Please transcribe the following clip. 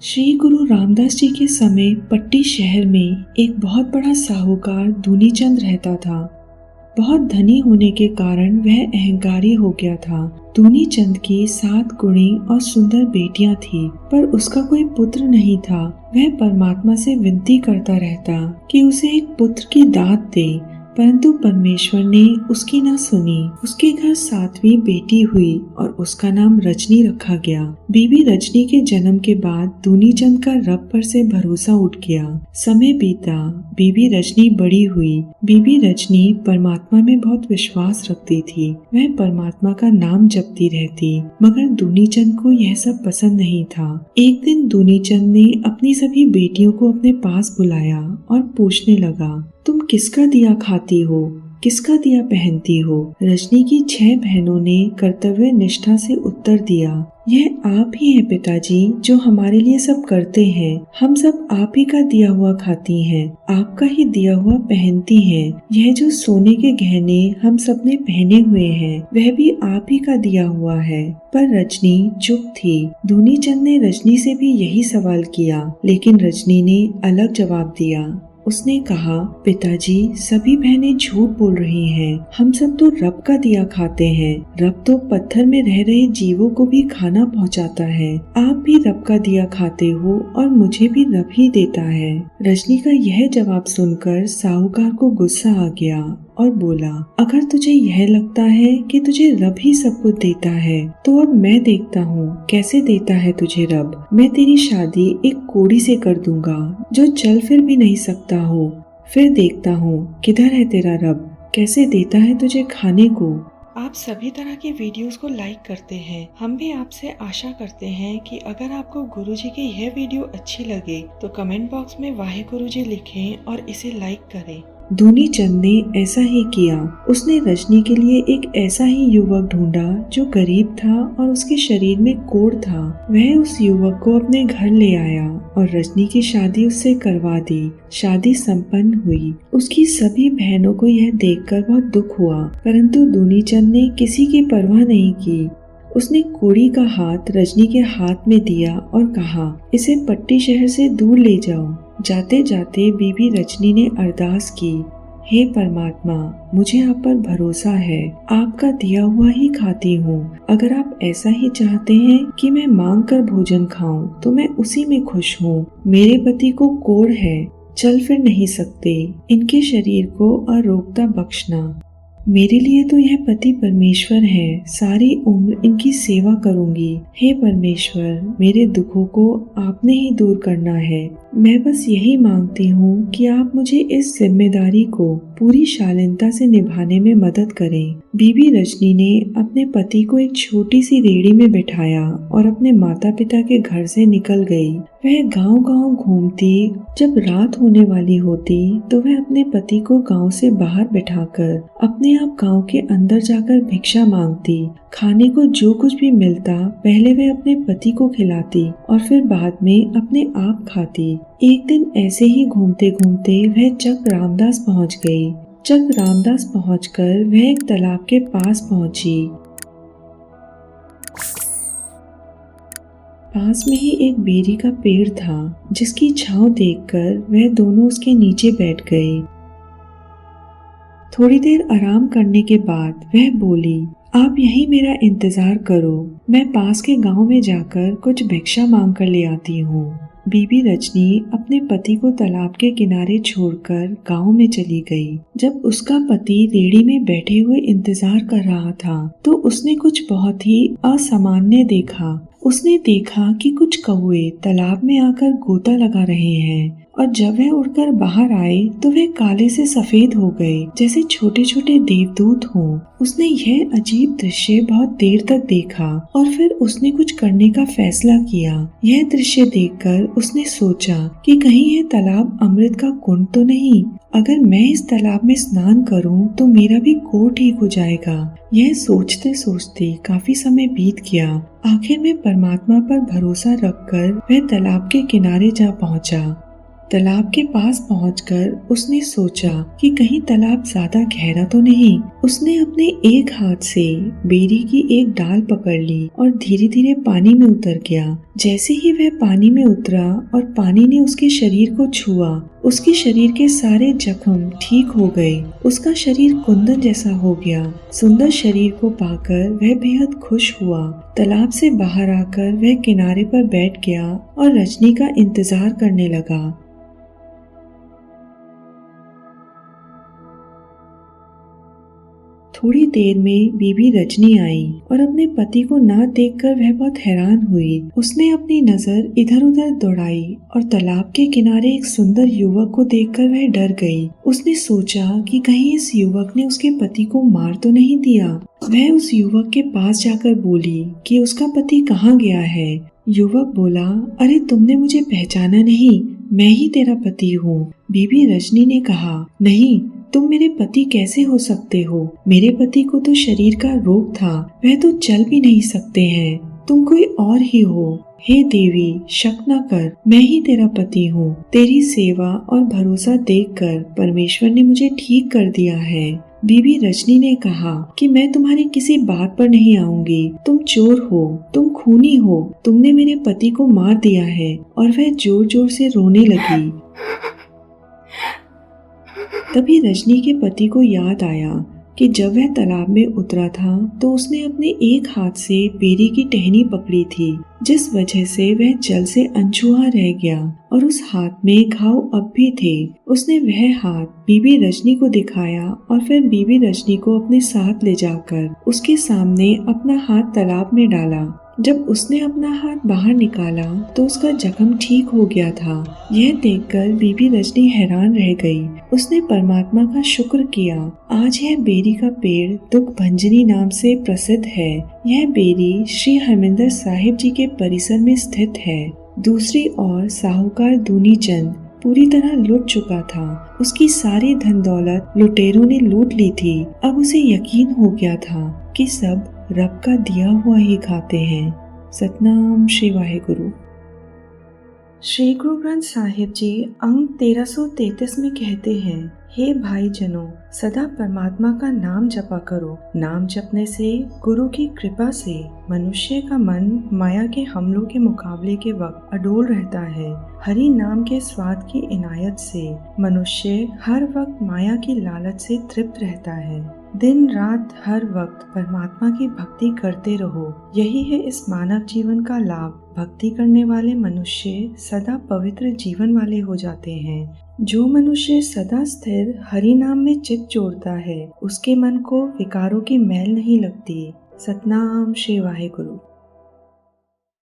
श्री गुरु रामदास जी के समय पट्टी शहर में एक बहुत बड़ा साहूकार दूनीचंद रहता था। बहुत धनी होने के कारण वह अहंकारी हो गया था। दूनीचंद की 7 गुणी और सुंदर बेटियां थी, पर उसका कोई पुत्र नहीं था। वह परमात्मा से विनती करता रहता कि उसे एक पुत्र की दात दे, परंतु परमेश्वर ने उसकी ना सुनी। उसके घर 7वीं बेटी हुई और उसका नाम रजनी रखा गया। बीबी रजनी के जन्म के बाद दूनीचंद का रब पर से भरोसा उठ गया। समय बीता, बीबी रजनी बड़ी हुई। बीबी रजनी परमात्मा में बहुत विश्वास रखती थी। वह परमात्मा का नाम जपती रहती, मगर दूनीचंद को यह सब पसंद नहीं था। एक दिन दूनीचंद ने अपनी सभी बेटियों को अपने पास बुलाया और पूछने लगा, तुम किसका दिया खाती हो, किसका दिया पहनती हो? रजनी की 6 बहनों ने कर्तव्य निष्ठा से उत्तर दिया, यह आप ही हैं पिताजी, जो हमारे लिए सब करते हैं। हम सब आप ही का दिया हुआ खाती हैं, आपका ही दिया हुआ पहनती हैं। यह जो सोने के गहने हम सब ने पहने हुए हैं, वह भी आप ही का दिया हुआ है। पर रजनी चुप थी। दूनीचंद ने रजनी से भी यही सवाल किया, लेकिन रजनी ने अलग जवाब दिया। उसने कहा, पिताजी, सभी बहनें झूठ बोल रही हैं। हम सब तो रब का दिया खाते हैं। रब तो पत्थर में रह रहे जीवों को भी खाना पहुंचाता है। आप भी रब का दिया खाते हो और मुझे भी रब ही देता है। रजनी का यह जवाब सुनकर साहूकार को गुस्सा आ गया और बोला, अगर तुझे यह लगता है कि तुझे रब ही सब कुछ देता है, तो अब मैं देखता हूँ कैसे देता है तुझे रब। मैं तेरी शादी एक कोड़ी से कर दूंगा जो चल फिर भी नहीं सकता हो। फिर देखता हूँ किधर है तेरा रब, कैसे देता है तुझे खाने को। आप सभी तरह की वीडियोस को लाइक करते हैं। हम भी आपसे आशा करते हैं कि अगर आपको गुरुजी की यह वीडियो अच्छी लगे तो कमेंट बॉक्स में वाहेगुरु जी लिखें और इसे लाइक करें। दूनीचंद ने ऐसा ही किया। उसने रजनी के लिए एक ऐसा ही युवक ढूंढा जो गरीब था और उसके शरीर में कोढ़ था। वह उस युवक को अपने घर ले आया और रजनी की शादी उससे करवा दी। शादी संपन्न हुई। उसकी सभी बहनों को यह देखकर बहुत दुख हुआ, परंतु दूनीचंद ने किसी की परवाह नहीं की। उसने कोड़ी का हाथ रजनी के हाथ में दिया और कहा, इसे पट्टी शहर से दूर ले जाओ। जाते जाते बीबी रजनी ने अरदास की, हे परमात्मा, मुझे आप पर भरोसा है। आपका दिया हुआ ही खाती हूँ। अगर आप ऐसा ही चाहते हैं कि मैं मांग कर भोजन खाऊं, तो मैं उसी में खुश हूँ। मेरे पति को कोढ़ है, चल फिर नहीं सकते। इनके शरीर को अरोगता बख्शना। मेरे लिए तो यह पति परमेश्वर है। सारी उम्र इनकी सेवा करूंगी। हे परमेश्वर, मेरे दुखों को आपने ही दूर करना है। मैं बस यही मांगती हूँ कि आप मुझे इस जिम्मेदारी को पूरी शालीनता से निभाने में मदद करें। बीबी रजनी ने अपने पति को एक छोटी सी रेहड़ी में बिठाया और अपने माता पिता के घर से निकल गई। वह गांव-गांव घूमती। जब रात होने वाली होती तो वह अपने पति को गांव से बाहर बिठाकर अपने आप गांव के अंदर जाकर भिक्षा मांगती। खाने को जो कुछ भी मिलता पहले वह अपने पति को खिलाती और फिर बाद में अपने आप खाती। एक दिन ऐसे ही घूमते घूमते वह चक रामदास पहुंच गई। चक रामदास पहुंचकर वह एक तालाब के पास पहुंची। पास में ही एक बेरी का पेड़ था, जिसकी छांव देखकर वह दोनों उसके नीचे बैठ गए। थोड़ी देर आराम करने के बाद वह बोली, आप यहीं मेरा इंतजार करो, मैं पास के गांव में जाकर कुछ भिक्षा मांग कर ले आती हूँ। बीबी रजनी अपने पति को तालाब के किनारे छोड़कर गांव में चली गई। जब उसका पति रेहड़ी में बैठे हुए इंतजार कर रहा था तो उसने कुछ बहुत ही असामान्य देखा। उसने देखा कि कुछ कौवे तालाब में आकर गोता लगा रहे हैं और जब वह उड़कर बाहर आए तो वे काले से सफेद हो गए, जैसे छोटे छोटे देवदूत हों। उसने यह अजीब दृश्य बहुत देर तक देखा और फिर उसने कुछ करने का फैसला किया। यह दृश्य देखकर उसने सोचा कि कहीं यह तालाब अमृत का कुंड तो नहीं। अगर मैं इस तालाब में स्नान करूं तो मेरा भी कोढ़ ठीक हो जाएगा। यह सोचते सोचते काफी समय बीत गया। आखिर में परमात्मा पर भरोसा रखकर वह तालाब के किनारे जा पहुंचा। तालाब के पास पहुंचकर उसने सोचा कि कहीं तालाब ज्यादा गहरा तो नहीं। उसने अपने एक हाथ से बेरी की एक डाल पकड़ ली और धीरे धीरे पानी में उतर गया। जैसे ही वह पानी में उतरा और पानी ने उसके शरीर को छुआ, उसके शरीर के सारे जख्म ठीक हो गए। उसका शरीर कुंदन जैसा हो गया। सुंदर शरीर को पाकर वह बेहद खुश हुआ। तालाब से बाहर आकर वह किनारे पर बैठ गया और रजनी का इंतजार करने लगा। थोड़ी देर में बीबी रजनी आई और अपने पति को ना देखकर वह बहुत हैरान हुई। उसने अपनी नजर इधर उधर दौड़ाई और तालाब के किनारे एक सुंदर युवक को देखकर वह डर गई। उसने सोचा कि कहीं इस युवक ने उसके पति को मार तो नहीं दिया। वह उस युवक के पास जाकर बोली कि उसका पति कहाँ गया है। युवक बोला, अरे तुमने मुझे पहचाना नहीं, मैं ही तेरा पति हूँ। बीबी रजनी ने कहा, नहीं, तुम मेरे पति कैसे हो सकते हो? मेरे पति को तो शरीर का रोग था, वह तो चल भी नहीं सकते हैं। तुम कोई और ही हो। हे देवी, शक न कर, मैं ही तेरा पति हूँ। तेरी सेवा और भरोसा देखकर परमेश्वर ने मुझे ठीक कर दिया है। बीबी रजनी ने कहा कि मैं तुम्हारी किसी बात पर नहीं आऊंगी। तुम चोर हो, तुम खूनी हो, तुमने मेरे पति को मार दिया है। और वह जोर जोर से रोने लगी। तभी रजनी के पति को याद आया कि जब वह तालाब में उतरा था तो उसने अपने एक हाथ से बेरी की टहनी पकड़ी थी, जिस वजह से वह जल से अनछुआ रह गया और उस हाथ में घाव अब भी थे। उसने वह हाथ बीबी रजनी को दिखाया और फिर बीबी रजनी को अपने साथ ले जाकर उसके सामने अपना हाथ तालाब में डाला। जब उसने अपना हाथ बाहर निकाला तो उसका जख्म ठीक हो गया था। यह देखकर बीबी रजनी हैरान रह गई। उसने परमात्मा का शुक्र किया। आज यह बेरी का पेड़ दुख भंजनी नाम से प्रसिद्ध है। यह बेरी श्री हरमिंदर साहिब जी के परिसर में स्थित है। दूसरी ओर साहूकार दूनी चंद पूरी तरह लुट चुका था। उसकी सारी धन दौलत लुटेरों ने लूट ली थी। अब उसे यकीन हो गया था कि सब रब का दिया हुआ ही खाते हैं। सतनाम श्री वाहेगुरु। श्री गुरु ग्रंथ साहिब जी अंग 1333 में कहते हैं, हे भाई जनों, सदा परमात्मा का नाम जपा करो। नाम जपने से, गुरु की कृपा से मनुष्य का मन माया के हमलों के मुकाबले के वक्त अडोल रहता है। हरि नाम के स्वाद की इनायत से मनुष्य हर वक्त माया की लालच से तृप्त रहता है। दिन रात हर वक्त परमात्मा की भक्ति करते रहो। यही है इस मानव जीवन का लाभ। भक्ति करने वाले मनुष्य सदा पवित्र जीवन वाले हो जाते हैं। जो मनुष्य सदा स्थिर हरि नाम में चित्त जोड़ता है, उसके मन को विकारों की मैल नहीं लगती। सतनाम श्री वाहेगुरु।